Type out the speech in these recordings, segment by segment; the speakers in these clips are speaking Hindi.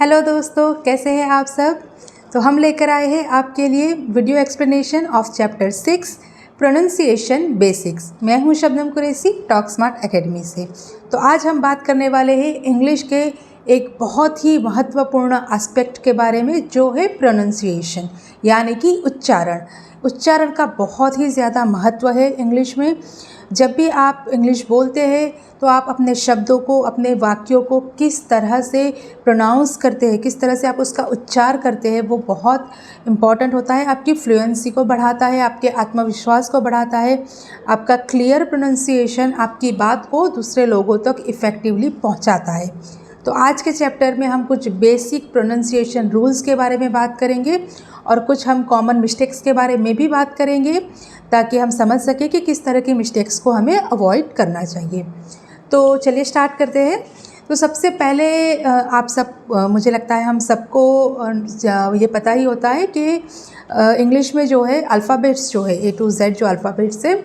हेलो दोस्तों, कैसे हैं आप सब। तो हम लेकर आए हैं आपके लिए video explanation of chapter 6 pronunciation basics. मैं हूं Shabnam Qureshi, talk smart academy से। तो आज हम बात करने वाले हैं इंग्लिश के एक बहुत ही महत्वपूर्ण एस्पेक्ट के बारे में, जो है प्रोनंसिएशन, यानी कि उच्चारण। उच्चारण का बहुत ही ज़्यादा महत्व है इंग्लिश में। जब भी आप इंग्लिश बोलते हैं तो आप अपने शब्दों को, अपने वाक्यों को किस तरह से प्रोनाउंस करते हैं, किस तरह से आप उसका उच्चार करते हैं, वो बहुत इम्पॉर्टेंट होता है। आपकी फ्लुएंसी को बढ़ाता है, आपके आत्मविश्वास को बढ़ाता है। आपका क्लियर प्रोनंसिएशन आपकी बात को दूसरे लोगों तक इफ़ेक्टिवली पहुंचाता है। तो आज के चैप्टर में हम कुछ बेसिक प्रोनंसिएशन रूल्स के बारे में बात करेंगे और कुछ हम कॉमन मिस्टेक्स के बारे में भी बात करेंगे, ताकि हम समझ सकें कि किस तरह की मिस्टेक्स को हमें अवॉइड करना चाहिए। तो चलिए स्टार्ट करते हैं। तो सबसे पहले आप सब, मुझे लगता है हम सबको ये पता ही होता है कि इंग्लिश में जो है अल्फ़ाबेट्स जो है A to Z जो अल्फ़ाबेट्स है,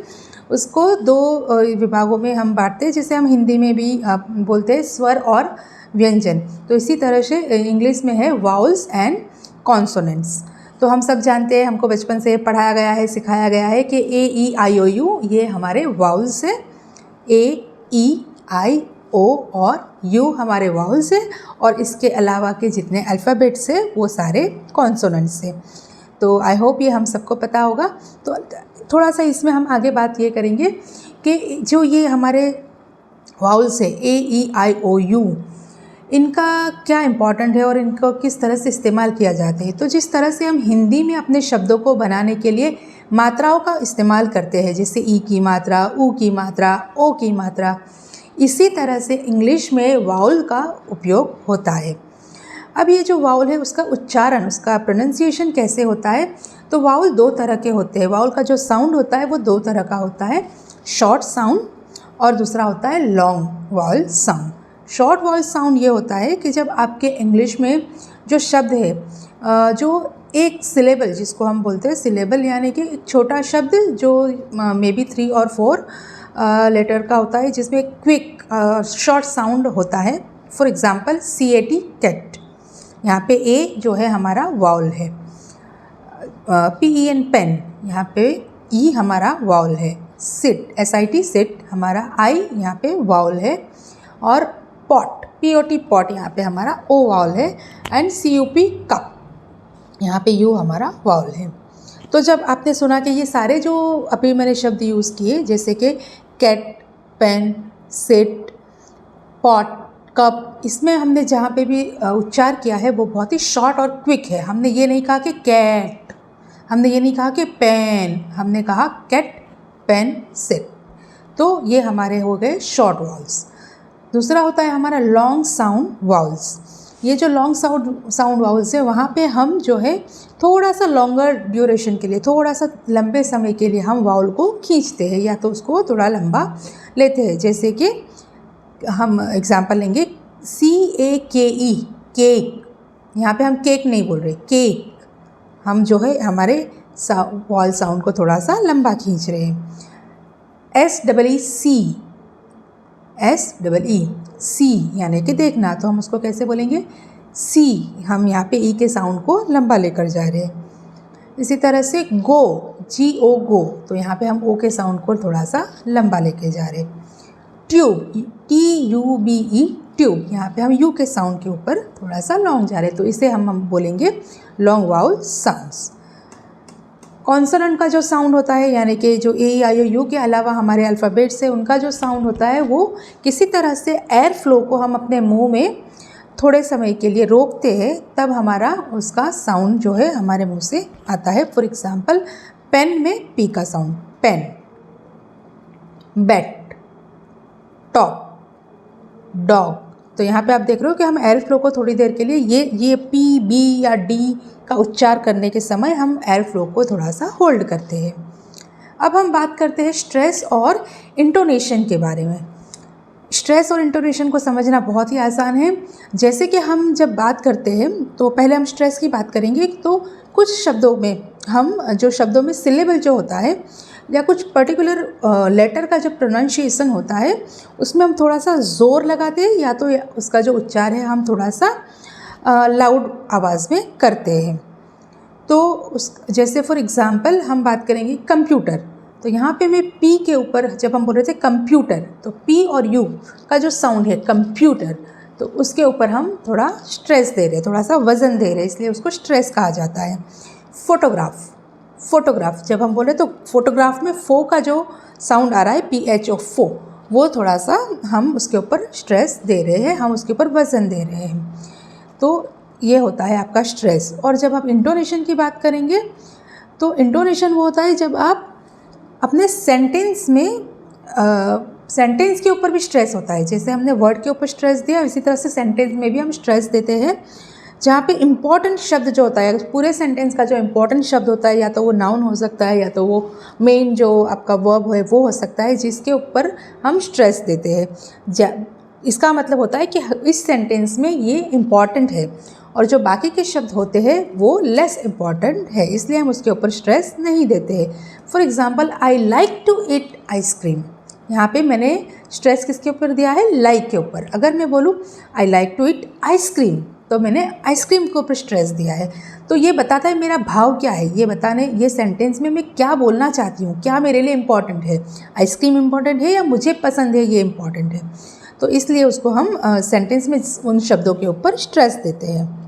उसको दो विभागों में हम बांटते हैं, जिसे हम हिंदी में भी बोलते हैं स्वर और व्यंजन। तो इसी तरह से इंग्लिश में है वाउल्स एंड कॉन्सोनेंट्स। तो हम सब जानते हैं, हमको बचपन से पढ़ाया गया है, सिखाया गया है कि A, E, I, O, U ये हमारे वाउल्स है। A, E, I, O और U हमारे वाउल्स है, और इसके अलावा के जितने अल्फ़ाबेट्स हैं वो सारे कॉन्सोनेंट्स हैं। तो आई होप ये हम सबको पता होगा। तो थोड़ा सा इसमें हम आगे बात ये करेंगे कि जो ये हमारे वाउल्स है A, E, I, O, U, इनका क्या इम्पॉर्टेंट है और इनको किस तरह से इस्तेमाल किया जाता है। तो जिस तरह से हम हिंदी में अपने शब्दों को बनाने के लिए मात्राओं का इस्तेमाल करते हैं, जैसे ई की मात्रा, ऊ की मात्रा, ओ की मात्रा, इसी तरह से इंग्लिश में वाउल का उपयोग होता है। अब ये जो वाउल है उसका उच्चारण, उसका प्रोनंसिएशन कैसे होता है। तो वाउल दो तरह के होते हैं। वाउल का जो साउंड होता है वो दो तरह का होता है, शॉर्ट साउंड और दूसरा होता है long vowel sound. Short vowel sound ये होता है कि जब आपके इंग्लिश में जो शब्द है, जो एक सिलेबल, जिसको हम बोलते हैं सिलेबल, यानी कि एक छोटा शब्द जो मे बी 3 और 4 लेटर का होता है, जिसमें क्विक शॉर्ट साउंड होता है। फॉर एग्जांपल CAT कैट, यहाँ पे A जो है हमारा वाउल है। PEN पेन, यहाँ पे E हमारा वाउल है। सिट, SIT सिट हमारा I यहाँ पे वाउल है। और पॉट, POT पॉट, यहाँ पे हमारा O वाउल है। एंड CUP कप, यहाँ पे U हमारा वाउल है। तो जब आपने सुना कि ये सारे जो अभी मैंने शब्द यूज़ किए, जैसे कि cat, pen, sit, pot, cup, इसमें हमने जहाँ पे भी उच्चार किया है वो बहुत ही शॉर्ट और क्विक है। हमने ये नहीं कहा कि कैट, हमने ये नहीं कहा कि पेन, हमने कहा कैट, पेन, सिट। तो ये हमारे हो गए शॉर्ट वाउल्स। दूसरा होता है हमारा लॉन्ग साउंड वाउल्स। ये जो लॉन्ग साउंड वाउल्स है, वहाँ पे हम जो है थोड़ा सा लॉन्गर ड्यूरेशन के लिए, थोड़ा सा लंबे समय के लिए हम वाउल को खींचते हैं, या तो उसको थोड़ा लंबा लेते हैं। जैसे कि हम एग्जांपल लेंगे CAKE केक, यहाँ पे हम केक नहीं बोल रहे, केक, हम जो है हमारे वाउल साउंड को थोड़ा सा लंबा खींच रहे हैं। SEE यानी कि देखना, तो हम उसको कैसे बोलेंगे, सी, हम यहाँ पे ई के साउंड को लंबा लेकर जा रहे हैं। इसी तरह से गो, GO गो, तो यहाँ पे हम ओ के साउंड को थोड़ा सा लंबा लेके जा रहे हैं। ट्यूब, TUBE ट्यूब, यहाँ पे हम यू के साउंड के ऊपर थोड़ा सा लॉन्ग जा रहे हैं, तो इसे हम बोलेंगे लॉन्ग वाउल साउंड्स। कॉन्सोनेंट का जो साउंड होता है, यानी कि जो A, E, I, O, U के अलावा हमारे अल्फ़ाबेट्स है, उनका जो साउंड होता है वो किसी तरह से एयर फ्लो को हम अपने मुंह में थोड़े समय के लिए रोकते हैं, तब हमारा उसका साउंड जो है हमारे मुंह से आता है। फॉर एग्जांपल पेन में P का sound, pen, bat, top, dog. तो यहाँ पे आप देख रहे हो कि हम एयर फ्लो को थोड़ी देर के लिए ये P, B या D का उच्चार करने के समय हम एयर फ्लो को थोड़ा सा होल्ड करते हैं। अब हम बात करते हैं स्ट्रेस और इंटोनेशन के बारे में। स्ट्रेस और इंटोनेशन को समझना बहुत ही आसान है। जैसे कि हम जब बात करते हैं तो पहले हम स्ट्रेस की बात करेंगे। तो कुछ शब्दों में हम, जो शब्दों में सिलेबल जो होता है या कुछ पर्टिकुलर लेटर का जो प्रोनाउंसिएशन होता है, उसमें हम थोड़ा सा ज़ोर लगाते हैं, या तो उसका जो उच्चार है हम थोड़ा सा लाउड आवाज़ में करते हैं। तो उस जैसे फॉर एग्ज़ाम्पल हम बात करेंगे कंप्यूटर, तो यहाँ पे मैं पी के ऊपर जब हम बोल रहे थे कंप्यूटर, तो पी और यू का जो साउंड है कंप्यूटर, तो उसके ऊपर हम थोड़ा स्ट्रेस दे रहे हैं, थोड़ा सा वज़न दे रहे हैं, इसलिए उसको स्ट्रेस कहा जाता है। फोटोग्राफ जब हम बोले तो फोटोग्राफ में फो का जो साउंड आ रहा है PHO फो, वो थोड़ा सा हम उसके ऊपर स्ट्रेस दे रहे हैं, हम उसके ऊपर वज़न दे रहे हैं। तो ये होता है आपका स्ट्रेस। और जब आप इंटोनेशन की बात करेंगे तो इंटोनेशन वो होता है जब आप अपने सेंटेंस में सेंटेंस के ऊपर भी स्ट्रेस होता है। जैसे हमने वर्ड के ऊपर स्ट्रेस दिया, इसी तरह से सेंटेंस में भी हम स्ट्रेस देते हैं, जहाँ पे इम्पॉर्टेंट शब्द जो होता है, पूरे सेंटेंस का जो इम्पॉर्टेंट शब्द होता है, या तो वो नाउन हो सकता है या तो वो मेन जो आपका वर्ब है वो हो सकता है, जिसके ऊपर हम स्ट्रेस देते हैं। इसका मतलब होता है कि इस सेंटेंस में ये इम्पॉर्टेंट है और जो बाकी के शब्द होते हैं वो लेस इम्पॉर्टेंट है, इसलिए हम उसके ऊपर स्ट्रेस नहीं देते हैं। For example, I like to eat ice cream, यहाँ पे मैंने स्ट्रेस किसके ऊपर दिया है? लाइक के ऊपर। अगर मैं बोलूँ I like to eat ice cream, तो मैंने आइसक्रीम के ऊपर स्ट्रेस दिया है। तो ये बताता है मेरा भाव क्या है, ये सेंटेंस में मैं क्या बोलना चाहती हूँ, क्या मेरे लिए इम्पॉर्टेंट है, आइसक्रीम इम्पॉर्टेंट है या मुझे पसंद है, ये इम्पॉर्टेंट है। तो इसलिए उसको हम सेंटेंस में उन शब्दों के ऊपर स्ट्रेस देते हैं।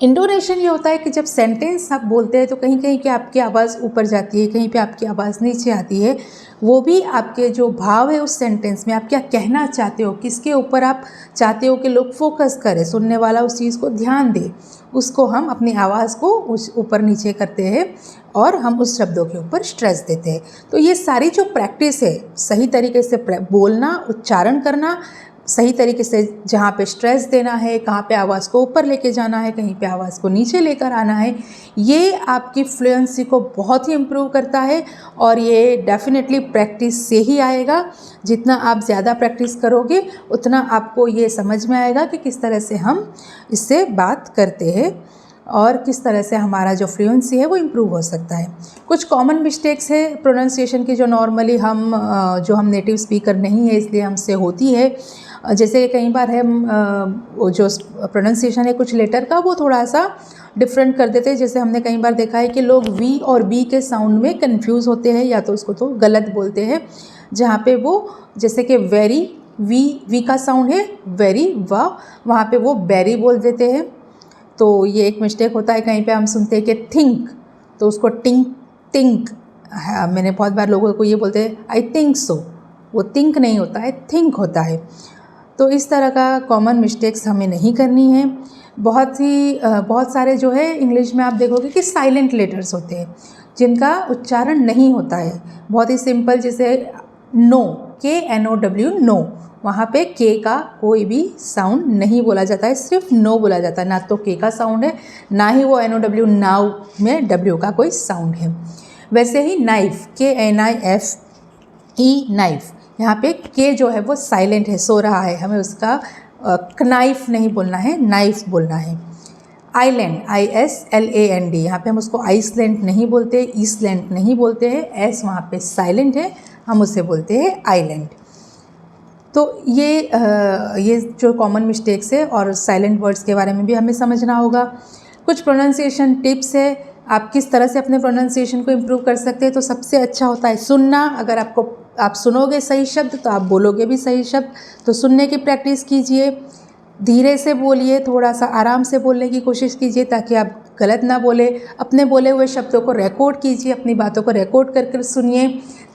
इंटोनेशन ये होता है कि जब सेंटेंस आप बोलते हैं तो कहीं कहीं कि आपकी आवाज़ ऊपर जाती है, कहीं पे आपकी आवाज़ नीचे आती है, वो भी आपके जो भाव है उस सेंटेंस में, आप क्या कहना चाहते हो, किसके ऊपर आप चाहते हो कि लोग फोकस करें, सुनने वाला उस चीज़ को ध्यान दे, उसको हम अपनी आवाज़ को उस ऊपर नीचे करते हैं और हम उस शब्दों के ऊपर स्ट्रेस देते हैं। तो ये सारी जो प्रैक्टिस है, सही तरीके से बोलना, उच्चारण करना, सही तरीके से जहाँ पे स्ट्रेस देना है, कहाँ पे आवाज़ को ऊपर लेके जाना है, कहीं पे आवाज़ को नीचे लेकर आना है, ये आपकी फ्लुएंसी को बहुत ही इम्प्रूव करता है। और ये डेफिनेटली प्रैक्टिस से ही आएगा। जितना आप ज़्यादा प्रैक्टिस करोगे उतना आपको ये समझ में आएगा कि किस तरह से हम इससे बात करते हैं और किस तरह से हमारा जो फ्लुएंसी है वो इम्प्रूव हो सकता है। कुछ कॉमन मिस्टेक्स है प्रोनाउंसिएशन की जो नॉर्मली हम नेटिव स्पीकर नहीं है इसलिए हमसे होती है। जैसे कई बार हम जो प्रोनाउंसिएशन है कुछ लेटर का वो थोड़ा सा डिफरेंट कर देते हैं। जैसे हमने कई बार देखा है कि लोग वी और बी के साउंड में कंफ्यूज होते हैं, या तो उसको तो गलत बोलते हैं, जहाँ पे वो जैसे कि वेरी, वी का साउंड है वेरी, वहाँ पे वो बेरी बोल देते हैं। तो ये एक मिस्टेक होता है। कहीं पे हम सुनते हैं कि थिंक, तो उसको थिंक मैंने बहुत बार लोगों को ये बोलते हैं आई थिंक सो, वो थिंक नहीं होता है, थिंक होता है। तो इस तरह का कॉमन मिस्टेक्स हमें नहीं करनी है। बहुत सारे जो है इंग्लिश में आप देखोगे कि साइलेंट लेटर्स होते हैं जिनका उच्चारण नहीं होता है। बहुत ही सिंपल, जैसे नो, KNOW, नो, वहाँ पे के का कोई भी साउंड नहीं बोला जाता है, सिर्फ नो बोला जाता है। ना तो के का साउंड है, ना ही वो NOW, नाउ में W का कोई साउंड है। वैसे ही नाइफ, KNIFE, नाइफ, यहाँ पे के जो है वो साइलेंट है, सो रहा है, हमें उसका कनाइफ नहीं बोलना है, नाइफ बोलना है। आइलैंड, ISLAND, यहाँ पे हम उसको आइसलैंड नहीं बोलते, ईसलैंड नहीं बोलते हैं, एस वहाँ पे साइलेंट है, हम उसे बोलते हैं आइलैंड। तो ये जो कॉमन मिस्टेक्स है और साइलेंट वर्ड्स के बारे में भी हमें समझना होगा। कुछ प्रोनाउंसिएशन टिप्स है, आप किस तरह से अपने प्रोनाउंसिएशन को इम्प्रूव कर सकते हैं। तो सबसे अच्छा होता है सुनना। अगर आप सुनोगे सही शब्द तो आप बोलोगे भी सही शब्द। तो सुनने की प्रैक्टिस कीजिए, धीरे से बोलिए, थोड़ा सा आराम से बोलने की कोशिश कीजिए ताकि आप गलत ना बोले। अपने बोले हुए शब्दों को रिकॉर्ड कीजिए, अपनी बातों को रिकॉर्ड करके सुनिए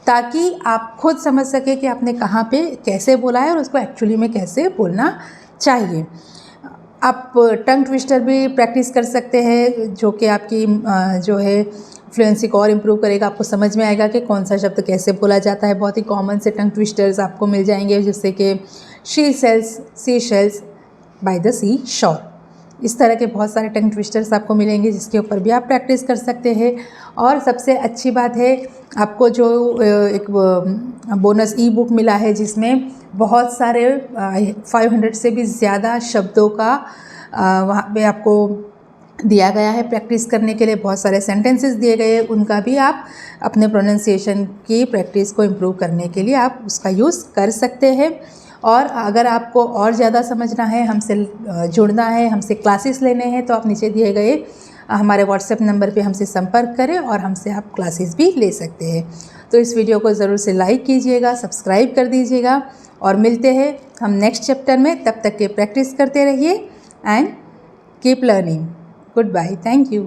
ताकि आप खुद समझ सके कि आपने कहाँ पे कैसे बोला है और उसको एक्चुअली में कैसे बोलना चाहिए। आप टंग ट्विस्टर भी प्रैक्टिस कर सकते हैं, जो कि आपकी जो है फ्लुएंसी को और इम्प्रूव करेगा। आपको समझ में आएगा कि कौन सा शब्द कैसे बोला जाता है। बहुत ही कॉमन से टंग ट्विस्टर्स आपको मिल जाएंगे, जैसे कि शी सेल्स बाय द सी शोर। इस तरह के बहुत सारे टंग ट्विस्टर्स आपको मिलेंगे जिसके ऊपर भी आप प्रैक्टिस कर सकते हैं। और सबसे अच्छी बात है, आपको जो एक बोनस ई बुक मिला है जिसमें बहुत सारे 500 से भी ज़्यादा शब्दों का वहाँ पे आपको दिया गया है प्रैक्टिस करने के लिए। बहुत सारे सेंटेंसेस दिए गए हैं, उनका भी आप अपने प्रोनाउंसिएशन की प्रैक्टिस को इम्प्रूव करने के लिए आप उसका यूज़ कर सकते हैं। और अगर आपको और ज़्यादा समझना है, हमसे जुड़ना है, हमसे क्लासेस लेने हैं, तो आप नीचे दिए गए हमारे व्हाट्सएप नंबर पे हमसे संपर्क करें और हमसे आप क्लासेस भी ले सकते हैं। तो इस वीडियो को ज़रूर से लाइक कीजिएगा, सब्सक्राइब कर दीजिएगा और मिलते हैं हम नेक्स्ट चैप्टर में। तब तक के प्रैक्टिस करते रहिए and keep learning. Good bye, thank you.